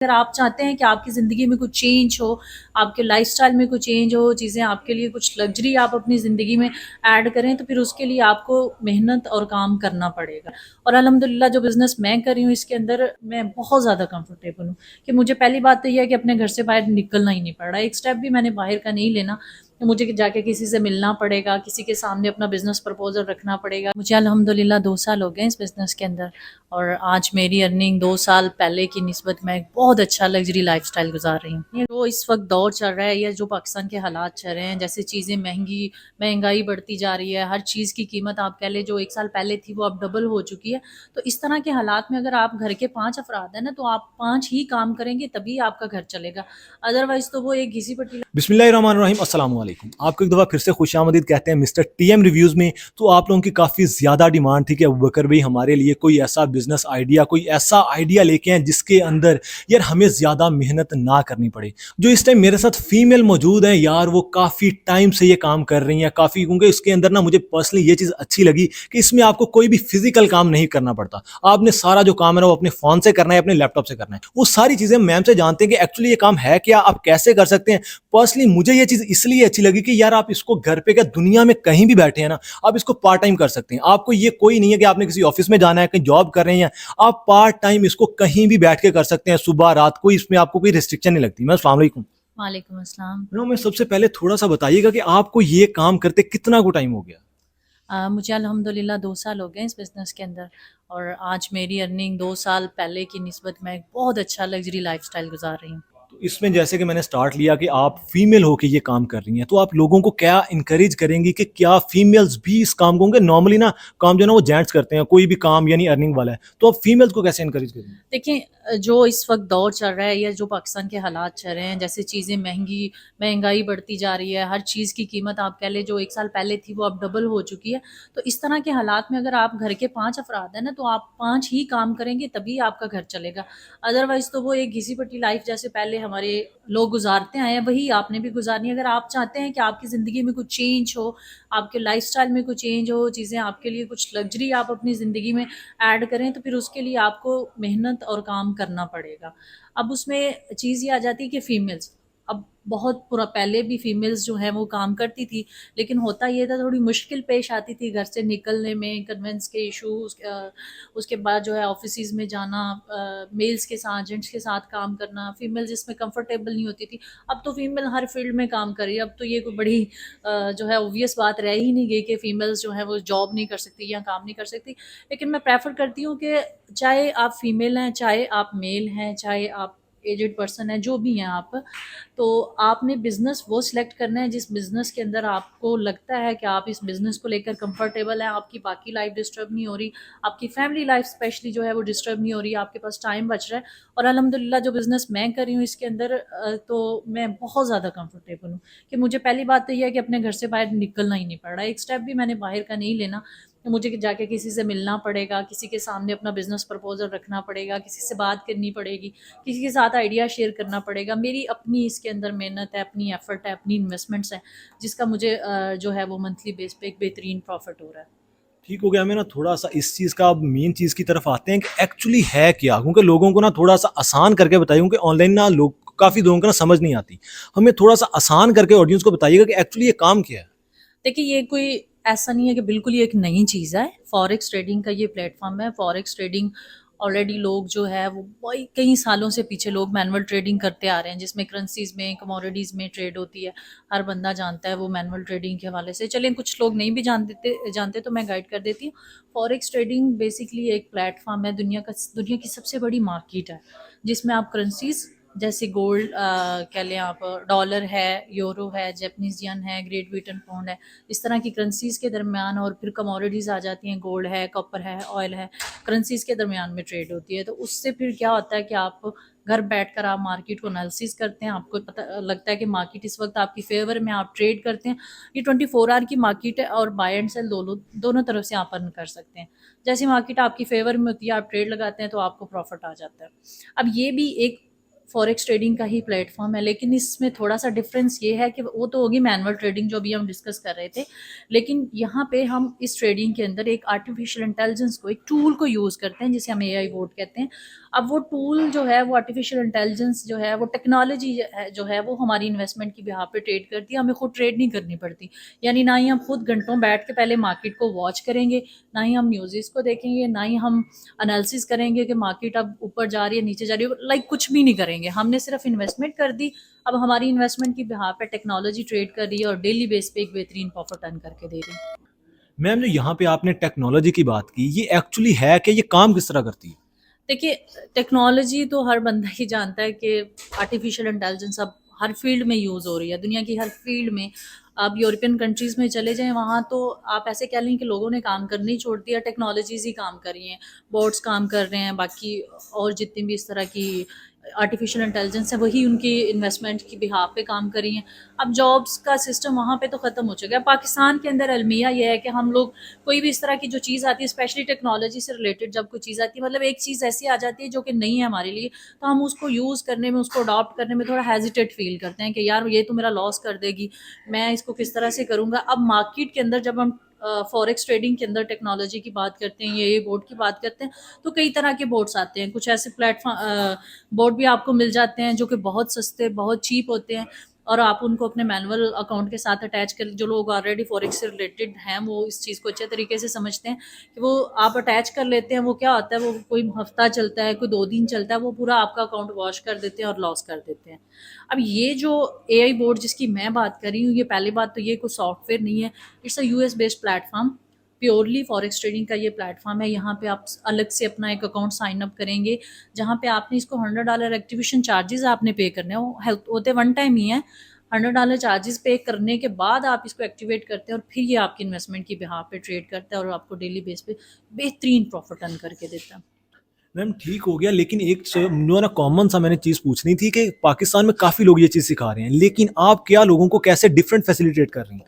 अगर आप चाहते हैं कि आपकी ज़िंदगी में कुछ चेंज हो, आपके लाइफ़स्टाइल में कुछ चेंज हो, चीज़ें आपके लिए कुछ लग्ज़री आप अपनी ज़िंदगी में ऐड करें, तो फिर उसके लिए आपको मेहनत और काम करना पड़ेगा। और अल्हम्दुलिल्लाह जो बिज़नेस मैं कर रही हूँ, इसके अंदर मैं बहुत ज़्यादा कंफ़र्टेबल हूँ कि मुझे पहली बात तो ये है कि अपने घर से बाहर निकलना ही नहीं पड़ रहा है। एक स्टेप भी मैंने बाहर का नहीं लेना कि मुझे जाके किसी से मिलना पड़ेगा, किसी के सामने अपना बिज़नेस प्रपोज़ल रखना पड़ेगा। मुझे अल्हम्दुलिल्लाह 2 साल हो गए इस बिज़नेस के अंदर, और आज मेरी अर्निंग 2 साल पहले की निस्बत मैं एक बहुत अच्छा लग्ज़री लाइफ़स्टाइल गुज़ार रही हूँ। ये जो इस वक़्त दौर चल रहा है या जो पाकिस्तान के हालात चल रहे हैं, जैसे चीज़ें महँगाई बढ़ती जा रही है, हर चीज़ की कीमत आप कह लें जो 1 साल पहले थी वो अब डबल हो चुकी है। तो इस तरह के हालात में अगर आप घर के 5 अफ़राद हैं ना, तो आप 5 ही काम करेंगे तभी आपका घर चलेगा। अदरवाइज़ तो वो एक घिसी-पिटी बिस्मिल्लाहिर्रहमानिर्रहीम अस्सलाम वालेकुम। आपको एक दफ़ा फिर से खुशामदीद कहते हैं मिस्टर टीएम रिव्यूज़ में। तो आप लोगों की काफ़ी ज़्यादा डिमांड थी कि अबू बकर भाई हमारे लिए कोई ऐसा बिज़नेस आइडिया, कोई ऐसा आइडिया लेके आएँ जिसके अंदर यार हमें ज़्यादा मेहनत ना करनी पड़े। जो इस टाइम मेरे साथ फीमेल मौजूद हैं यार, वो काफ़ी टाइम से ये काम कर रही हैं, काफ़ी, क्योंकि इसके अंदर ना मुझे पर्सनली ये चीज़ अच्छी लगी कि इसमें आपको कोई भी फिजिकल काम नहीं करना पड़ता। आपने सारा जो काम है ना वो अपने फ़ोन से करना है, अपने लैपटॉप से करना है। वो सारी चीज़ें मैम से जानते हैं कि एक्चुअली ये काम है क्या, आप कैसे कर सकते हैं। पर्सनली मुझे ये चीज़ इसलिए अच्छी लगी कि यार आप इसको घर पे क्या दुनिया में कहीं भी बैठे हैं ना, आप इसको पार्ट टाइम कर सकते हैं। आपको ये कोई नहीं है कि आपने किसी ऑफिस में जाना है, कहीं जॉब कर रहे हैं, आप पार्ट टाइम इसको कहीं भी बैठ के कर सकते हैं, सुबह रात, कोई इसमें आपको कोई रिस्ट्रिक्शन नहीं लगती। मैं अस्सलाम वालेकुम। वालेकुम अस्सलाम। मैं सबसे पहले थोड़ा सा बताइएगा कि आपको ये काम करते कितना को टाइम हो गया। मुझे अल्हम्दुलिल्लाह 2 साल हो गए इस बिज़नेस के अंदर, और आज मेरी अर्निंग 2 साल पहले की निस्बत मैं एक बहुत अच्छा लग्ज़री लाइफ़स्टाइल गुज़ार रही हूँ। तो इसमें जैसे कि मैंने स्टार्ट लिया कि आप फीमेल होके ये काम कर रही हैं, तो आप लोगों को क्या इनकरेज करेंगी कि क्या फीमेल्स भी इस काम को, होंगे नॉर्मली ना काम जो है ना वो जेंट्स करते हैं, कोई भी काम यानी अर्निंग वाला है, तो आप फीमेल्स को कैसे इनकरेज करेंगे। देखिए, जो इस वक़्त दौर चल रहा है या जो पाकिस्तान के हालात चल रहे हैं, जैसे चीज़ें महँगाई बढ़ती जा रही है, हर चीज़ की कीमत आप कह लें जो 1 साल पहले थी वो अब डबल हो चुकी है। तो इस तरह के हालात में अगर आप घर के 5 अफ़राद हैं ना, तो आप 5 ही काम करेंगे तभी आपका घर चलेगा। अदरवाइज़ तो वो एक घिसी-पिटी लाइफ़ जैसे पहले हमारे लोग गुज़ारते आए हैं, वही आपने भी गुज़ारनी है। अगर आप चाहते हैं कि आपकी ज़िंदगी में कुछ चेंज हो, आपके लाइफ़स्टाइल में कुछ चेंज हो, चीज़ें आपके लिए कुछ लग्ज़री आप अपनी ज़िंदगी में ऐड करें, तो फिर उसके लिए आपको मेहनत और काम करना पड़ेगा। अब उसमें चीज़ ये आ जाती है कि फ़ीमेल्स, अब बहुत पूरा पहले भी फ़ीमेल्स जो हैं वो काम करती थी, लेकिन होता ये था थोड़ी मुश्किल पेश आती थी घर से निकलने में, कन्वेंस के इश्यूज़, उसके बाद जो है ऑफ़िसेज़ में जाना, मेल्स के साथ, जेंट्स के साथ काम करना, फ़ीमेल्स इसमें कंफ़र्टेबल नहीं होती थी। अब तो फ़ीमेल हर फ़ील्ड में काम कर रही है, अब तो ये कोई बड़ी जो है ऑब्वियस बात रह ही नहीं गई कि फ़ीमेल्स जो हैं वो जॉब नहीं कर सकती या काम नहीं कर सकती। लेकिन मैं प्रेफ़र करती हूँ कि चाहे आप फ़ीमेल हैं, चाहे आप मेल हैं, चाहे आप एजेड पर्सन हैं, जो भी हैं आप, तो आपने बिज़नेस वो सिलेक्ट करना है जिस बिज़नेस के अंदर आपको लगता है कि आप इस बिज़नेस को लेकर कंफर्टेबल हैं, आपकी बाकी लाइफ डिस्टर्ब नहीं हो रही, आपकी फैमिली लाइफ स्पेशली जो है वो डिस्टर्ब नहीं हो रही, आपके पास टाइम बच रहा है। और अल्हम्दुलिल्लाह जो बिज़नेस मैं कर रही हूँ इसके अंदर तो मैं बहुत ज़्यादा कंफर्टेबल हूँ कि मुझे पहली बात तो ये है कि अपने घर से बाहर निकलना ही नहीं पड़ रहा है। एक स्टेप भी मैंने बाहर का नहीं लेना कि मुझे जाके किसी से मिलना पड़ेगा, किसी के सामने अपना बिज़नेस प्रपोज़ल रखना पड़ेगा, किसी से बात करनी पड़ेगी, किसी के साथ आइडिया शेयर करना पड़ेगा। मेरी अपनी इसके अंदर मेहनत है, अपनी एफ़र्ट है, अपनी इन्वेस्टमेंट्स हैं, जिसका मुझे जो है वो मंथली बेस पे एक बेहतरीन प्रॉफ़िट हो रहा है। ठीक हो गया। हमें ना थोड़ा सा इस चीज़ का अब मेन चीज़ की तरफ आते हैं कि एक्चुअली है क्या, क्योंकि लोगों को ना थोड़ा सा आसान करके बताइए, क्योंकि ऑनलाइन ना लोग काफ़ी लोगों को ना समझ नहीं आती। हमें थोड़ा सा आसान करके ऑडियंस को बताइएगा कि एक्चुअली ये काम क्या है। देखिए, ये कोई ऐसा नहीं है कि बिल्कुल ये एक नई चीज़ है। फ़ॉरेक्स ट्रेडिंग का ये प्लेटफ़ॉर्म है। फ़ॉरेक्स ट्रेडिंग ऑलरेडी लोग जो है वो वही कई सालों से पीछे लोग मैनुअल ट्रेडिंग करते आ रहे हैं, जिसमें करेंसीज़ में, कमोडिटीज़ में ट्रेड होती है। हर बंदा जानता है वो मैनुअल ट्रेडिंग के हवाले से। चलें, कुछ लोग नहीं भी जानते तो मैं गाइड कर देती हूँ। फ़ॉरेक्स ट्रेडिंग बेसिकली एक प्लेटफ़ॉर्म है, दुनिया की सबसे बड़ी मार्केट है, जिसमें आप करेंसीज़ जैसे गोल्ड कह लें आप, डॉलर है, यूरो है, जापानीज़ येन है, ग्रेट ब्रिटेन पाउंड है, इस तरह की करेंसीज़ के दरमियान, और फिर कमोडिटीज़ आ जाती हैं, गोल्ड है, कॉपर है, ऑयल है, करेंसीज़ के दरमियान में ट्रेड होती है। तो उससे फिर क्या होता है कि आप घर बैठकर आप मार्केट को एनालिसिस करते हैं, आपको पता लगता है कि मार्केट इस वक्त आपकी फेवर में, आप ट्रेड करते हैं। ये 24 आवर की मार्केट है, और बाय एंड सेल दोनों तरफ से आप अर्न कर सकते हैं। जैसे मार्केट आपकी फेवर में होती है, आप ट्रेड लगाते हैं तो आपको प्रॉफिट आ जाता है। अब ये भी एक फॉरेक्स ट्रेडिंग का ही प्लेटफॉर्म है, लेकिन इसमें थोड़ा सा डिफरेंस ये है कि वो तो होगी मैनुअल ट्रेडिंग जो अभी हम डिस्कस कर रहे थे, लेकिन यहाँ पे हम इस ट्रेडिंग के अंदर एक आर्टिफिशियल इंटेलिजेंस को, एक टूल को यूज़ करते हैं जिसे हम एआई बोर्ड कहते हैं। अब वो टूल जो है, वो आर्टिफिशियल इंटेलिजेंस जो है, वो टेक्नोलॉजी जो है वो हमारी इन्वेस्टमेंट की बिहाफ पे ट्रेड करती है, हमें खुद ट्रेड नहीं करनी पड़ती। यानी ना ही हम खुद घंटों बैठ के पहले मार्केट को वॉच करेंगे, ना ही हम न्यूज़ को देखेंगे, ना ही हम एनालिसिस करेंगे कि मार्केट अब ऊपर जा रही है, नीचे जा रही है, लाइक कुछ भी नहीं करेंगे। हमने सिर्फ इन्वेस्टमेंट कर दी। अब हमारी इन्वेस्टमेंट की बिहाफ पे टेक्नोलॉजी ट्रेड कर रही है और डेली बेस पे एक बेहतरीन प्रॉफिट अर्न करके दे रही है। मैम जो यहाँ पे आपने टेक्नोलॉजी की बात की, ये एक्चुअली है कि ये काम किस तरह करती है? देखिए, टेक्नोलॉजी तो हर बंदा ही जानता है कि आर्टिफिशियल इंटेलिजेंस अब हर फील्ड में यूज़ हो रही है, दुनिया की हर फील्ड में। आप यूरोपियन कंट्रीज़ में चले जाएँ, वहाँ तो आप ऐसे कह लें कि लोगों ने काम करना ही छोड़ दिया, टेक्नोलॉजीज़ ही काम कर रही हैं, बोट्स काम कर रहे हैं, बाकी और जितनी भी इस तरह की आर्टिफिशियल इंटेलिजेंस है, वही उनकी इन्वेस्टमेंट की बिहाफ पे काम कर रही हैं। अब जॉब्स का सिस्टम वहाँ पे तो ख़त्म हो चुका है। पाकिस्तान के अंदर अलमिया ये है कि हम लोग कोई भी इस तरह की जो चीज़ आती है, स्पेशली टेक्नोलॉजी से रिलेटेड जब कोई चीज़ आती है, मतलब एक चीज़ ऐसी आ जाती है जो कि नहीं है हमारे लिए, तो हम उसको यूज़ करने में, उसको अडॉप्ट करने में थोड़ा हेजिटेट फील करते हैं कि यार ये तो मेरा लॉस कर देगी, मैं इसको किस तरह से करूँगा। अब मार्केट के अंदर जब हम फॉरेक्स ट्रेडिंग के अंदर टेक्नोलॉजी की बात करते हैं, ये बोर्ड की बात करते हैं, तो कई तरह के बोर्ड्स आते हैं। कुछ ऐसे प्लेटफॉर्म बोर्ड भी आपको मिल जाते हैं जो कि बहुत सस्ते, बहुत चीप होते हैं, और आप उनको अपने मैनुअल अकाउंट के साथ अटैच कर, जो लोग ऑलरेडी फॉरेक्स से रिलेटेड हैं वो इस चीज़ को अच्छे तरीके से समझते हैं कि वो आप अटैच कर लेते हैं। वो क्या होता है, वो कोई हफ्ता चलता है, कोई 2 दिन चलता है, वो पूरा आपका अकाउंट वॉश कर देते हैं और लॉस कर देते हैं। अब ये जो एआई बोर्ड जिसकी मैं बात कर रही हूँ, ये पहली बात तो ये कोई सॉफ्टवेयर नहीं है, it's a US based platform. Purely forex trading का ये प्लेटफॉर्म है। यहाँ पे आप अलग से अपना एक अकाउंट साइन अप करेंगे, जहाँ पे आपने इसको $100 एक्टिवेशन चार्जेस आपने पे करने हैं, वो हेल्थ होते वन टाइम ही है। $100 चार्जेस पे करने के बाद आप इसको एक्टिवेट करते हैं और फिर ये आपकी इन्वेस्टमेंट की बिहाफ पे ट्रेड करता है और आपको डेली बेस पे बेहतरीन प्रॉफिट अर्न करके देता है। मैम ठीक हो गया, लेकिन एक जो ना कॉमन सा मैंने चीज़ पूछनी थी कि पाकिस्तान में काफ़ी लोग ये चीज़ सिखा रहे हैं, लेकिन आप क्या लोगों को कैसे डिफरेंट फैसिलिटेट कर रही हैं?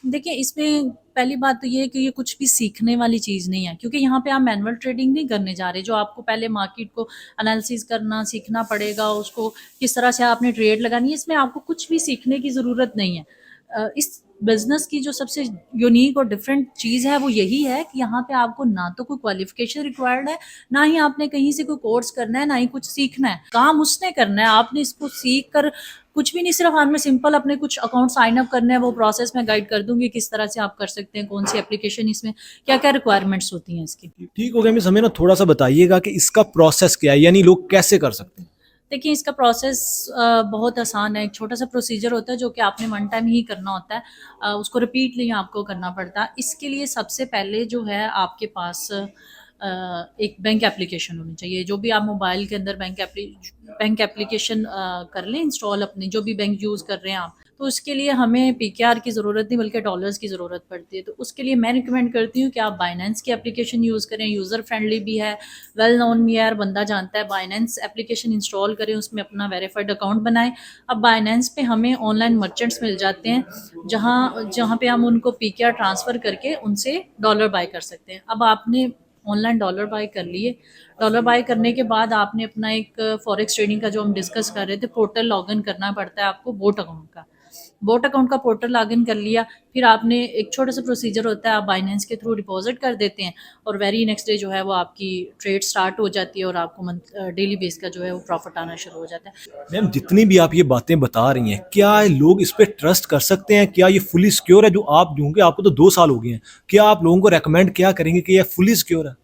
देखिए, इसमें पहली बात तो ये है कि ये कुछ भी सीखने वाली चीज़ नहीं है, क्योंकि यहाँ पे आप मैनुअल ट्रेडिंग नहीं करने जा रहे, जो आपको पहले मार्केट को एनालिसिस करना सीखना पड़ेगा, उसको किस तरह से आपने ट्रेड लगानी है, इसमें आपको कुछ भी सीखने की ज़रूरत नहीं है। इस बिज़नेस की जो सबसे यूनिक और डिफरेंट चीज़ है वो यही है कि यहाँ पे आपको ना तो कोई क्वालिफिकेशन रिक्वायर्ड है, ना ही आपने कहीं से कोई कोर्स करना है, ना ही कुछ सीखना है। काम उसने करना है, आपने इसको सीख कर कुछ भी नहीं, सिर्फ आपने सिंपल अपने कुछ अकाउंट साइन अप करने हैं। वो प्रोसेस मैं गाइड कर दूंगी किस तरह से आप कर सकते हैं, कौन सी एप्लीकेशन, इसमें क्या क्या रिक्वायरमेंट्स होती हैं इसकी। ठीक हो गया मिस, हमें ना थोड़ा सा बताइएगा कि इसका प्रोसेस क्या है, यानी लोग कैसे कर सकते हैं? देखिए, इसका प्रोसेस बहुत आसान है। एक छोटा सा प्रोसीजर होता है जो कि आपने वन टाइम ही करना होता है, उसको रिपीट नहीं आपको करना पड़ता। इसके लिए सबसे पहले जो है आपके पास एक बैंक एप्लीकेशन होनी चाहिए। जो भी आप मोबाइल के अंदर बैंक एप्लीकेशन कर लें इंस्टॉल, अपनी जो भी बैंक यूज़ कर रहे हैं आप, तो उसके लिए हमें पीकेआर की ज़रूरत नहीं बल्कि डॉलर्स की ज़रूरत पड़ती है। तो उसके लिए मैं रिकमेंड करती हूँ कि आप बाइनेंस की एप्लीकेशन यूज़ करें, यूज़र फ्रेंडली भी है, वेल नोन भी है, हर बंदा जानता है। बाइनेंस एप्लीकेशन इंस्टॉल करें, उसमें अपना वेरीफाइड अकाउंट बनाएं। अब बाइनेंस पे हमें ऑनलाइन मर्चेंट्स मिल जाते हैं, जहाँ जहाँ पे हम उनको पीकेआर ट्रांसफ़र करके उनसे डॉलर बाय कर सकते हैं। अब आपने ऑनलाइन डॉलर बाय कर लिए। डॉलर बाय करने के बाद आपने अपना एक फॉरेक्स ट्रेडिंग का जो हम डिस्कस कर रहे थे पोर्टल लॉगिन करना पड़ता है आपको, बोट अकाउंट का। बोट अकाउंट का पोर्टल लॉगिन कर लिया, फिर आपने एक छोटा सा प्रोसीजर होता है, आप बाइनेंस के थ्रू डिपॉजिट कर देते हैं और वेरी नेक्स्ट डे जो है वो आपकी ट्रेड स्टार्ट हो जाती है और आपको मंथ डेली बेस का जो है वो प्रॉफिट आना शुरू हो जाता है। मैम जितनी भी आप ये बातें बता रही हैं, क्या लोग इस पे ट्रस्ट कर सकते हैं? क्या ये फुली सिक्योर है? जो आप होंगे, आपको तो 2 साल हो गए हैं, क्या आप लोगों को रेकमेंड क्या करेंगे कि ये फुली सिक्योर है?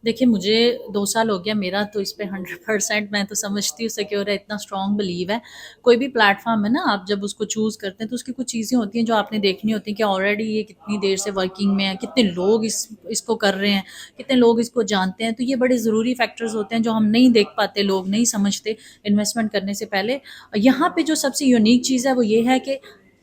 देखिए, मुझे 2 साल हो गया, मेरा तो इस पे 100% मैं तो समझती हूँ सिक्योर है, इतना स्ट्रॉन्ग बिलीव है। कोई भी प्लेटफॉर्म है ना, आप जब उसको चूज़ करते हैं तो उसकी कुछ चीज़ें होती हैं जो आपने देखनी होती हैं कि ऑलरेडी ये कितनी देर से वर्किंग में है, कितने लोग इसको कर रहे हैं, कितने लोग इसको जानते हैं। तो ये बड़े ज़रूरी फैक्टर्स होते हैं जो हम नहीं देख पाते, लोग नहीं समझते इन्वेस्टमेंट करने से पहले। यहाँ पे जो सबसे यूनिक चीज़ है वो ये है कि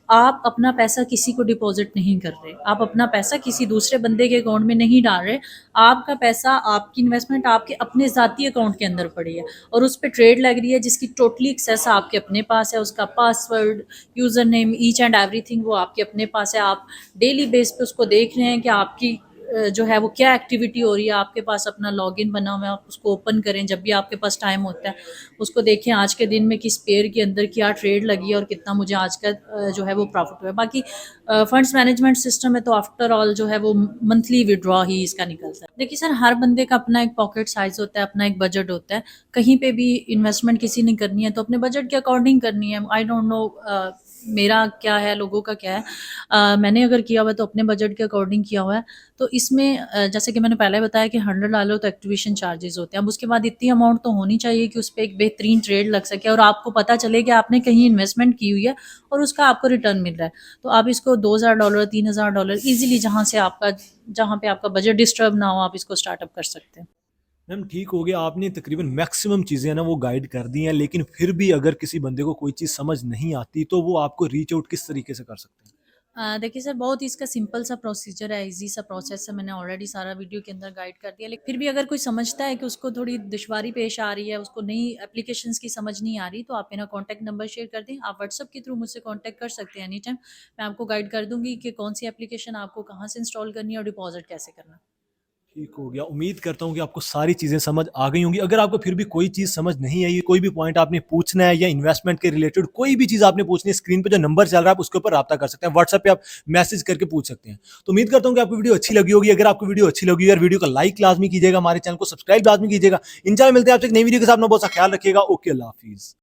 आप अपना पैसा किसी को डिपॉजिट नहीं कर रहे, आप अपना पैसा किसी दूसरे बंदे के अकाउंट में नहीं डाल रहे। आपका पैसा, आपकी इन्वेस्टमेंट आपके अपने ज़ाती अकाउंट के अंदर पड़ी है और उस पे ट्रेड लग रही है जिसकी टोटली एक्सेस आपके अपने पास है। उसका password, user name, each and everything वो आपके अपने पास है। आप डेली बेस पे उसको देख रहे हैं कि आपकी जो है वो क्या एक्टिविटी हो रही है, आपके पास अपना लॉगिन बना हुआ है, आप उसको ओपन करें जब भी आपके पास टाइम होता है, उसको देखें आज के दिन में किस पेयर के अंदर क्या ट्रेड लगी है और कितना मुझे आज का जो है वो प्रॉफिट हुआ है। बाकी फंड्स मैनेजमेंट सिस्टम है तो आफ्टर ऑल जो है वो मंथली विड्रॉ ही इसका निकलता है। देखिए सर, हर बंदे का अपना एक पॉकेट साइज होता है, अपना एक बजट होता है। कहीं पे भी इन्वेस्टमेंट किसी ने करनी है तो अपने बजट के अकॉर्डिंग करनी है। आई डोंट नो मेरा क्या है, लोगों का क्या है। मैंने अगर किया हुआ है तो अपने बजट के अकॉर्डिंग किया हुआ है। तो इसमें जैसे कि मैंने पहले बताया कि 100 डालो तो एक्टिवेशन चार्जेस होते हैं। अब उसके बाद इतनी अमाउंट तो होनी चाहिए कि उस पर एक बेहतरीन ट्रेड लग सके और आपको पता चले कि आपने कहीं इन्वेस्टमेंट की हुई है और उसका आपको रिटर्न मिल रहा है। तो आप इसको $2000 $3000 ईजिली जहाँ पे आपका बजट डिस्टर्ब ना हो, आप इसको स्टार्टअप कर सकते हैं। मैम ठीक हो गया, आपने तकरीबन मैक्सिमम चीज़ें ना वो गाइड कर दी हैं, लेकिन फिर भी अगर किसी बंदे को कोई चीज़ समझ नहीं आती तो वो आपको रीच आउट किस तरीके से कर सकते हैं? देखिए सर, बहुत ही इसका सिंपल सा प्रोसीजर है, ईजी सा प्रोसेस है। मैंने ऑलरेडी सारा वीडियो के अंदर गाइड कर दिया, लेकिन फिर भी अगर कोई समझता है कि उसको थोड़ी दुश्वारी पेश आ रही है, उसको नई एप्लीकेशंस की समझ नहीं आ रही, तो आप मेरा कॉन्टैक्ट नंबर शेयर कर दें। आप व्हाट्सअप के थ्रू मुझसे कॉन्टैक्ट कर सकते हैं एनी टाइम। मैं आपको गाइड कर दूंगी कि कौन सी एप्लीकेशन आपको कहाँ से इंस्टॉल करनी है और डिपॉजिट कैसे करना है। ठीक हो गया, उम्मीद करता हूँ कि आपको सारी चीज़ें समझ आ गई होंगी। अगर आपको फिर भी कोई चीज़ समझ नहीं आई, कोई भी पॉइंट आपने पूछना है या इन्वेस्टमेंट के रिलेटेड कोई भी चीज़ आपने पूछनी है, स्क्रीन पे जो नंबर चल रहा है आप उसके ऊपर राब्ता कर सकते हैं, व्हाट्सएप पे आप मैसेज करके पूछ सकते हैं। तो उम्मीद करता हूँ कि आपको वीडियो अच्छी लगी होगी। अगर आपको वीडियो अच्छी लगी यार, वीडियो को लाइक लाजमी कीजिएगा, हमारे चैनल को सब्सक्राइब लाजमी कीजिएगा। इंशाल्लाह मिलते हैं आपसे एक नई वीडियो के साथ। अपना बहुत सा ख्याल रखिएगा। ओके, अल्लाह हाफिज़।